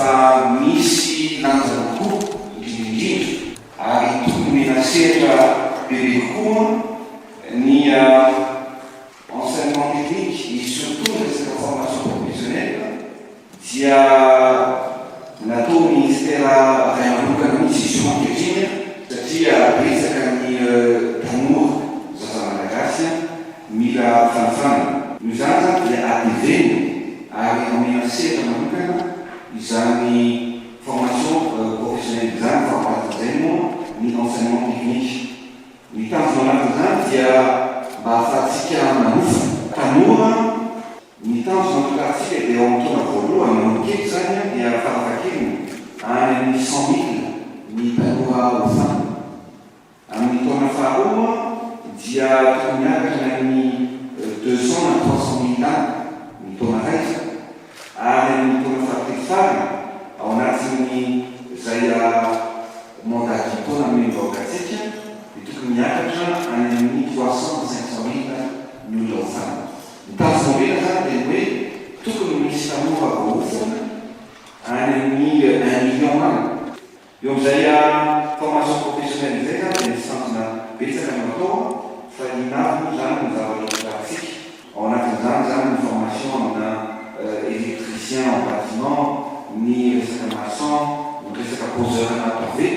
fa misy lanjany koa indrindrindrindra ary tokony nasehatra bebe kokoa ny enseignement technique et surtout resaka formation professionnelle dia natao ministera ray manokana mihitsy izy io ankehitriny satria betsaka ny tanora zaza malagasy mila fanafana. Io zany zany dia adeveny ary amena sehatra manokana izany formation professionnelle izany fampatanjay moa ny enseignement technique. Ny tanjona anatin'izany dia mba ahafahantsika manofa tanora. Ny tanjona antokatsika dia ao amin'ny taona voalohany manokety zany dia farakakely any amin'ny 100 000 ny tanora hofana. Amin'ny taona faharoa dia tokony miakatra ny 200 na 300 000 any ny taona raiky. Ary amin'ny taona fahatelo farany ao anatin'ny zay mandat du taona amin'ny vahoakatsika dia tokony miakatra any amin'ny 300 na 500 000 ny olona hofana. Ny tanjona mena zany dia hoe tokony misy tanora voahofana any amin'ny 1 million any. Eo amin'izay formation professionnelle izay zany dia misy tanjona betsaka ny atao fa inaviny zany ny zavatra pratique. Ao anatin'izany zany ny formation amina électricien en bâtiment, ny resaka maçon, ny resaka poseur na pavé,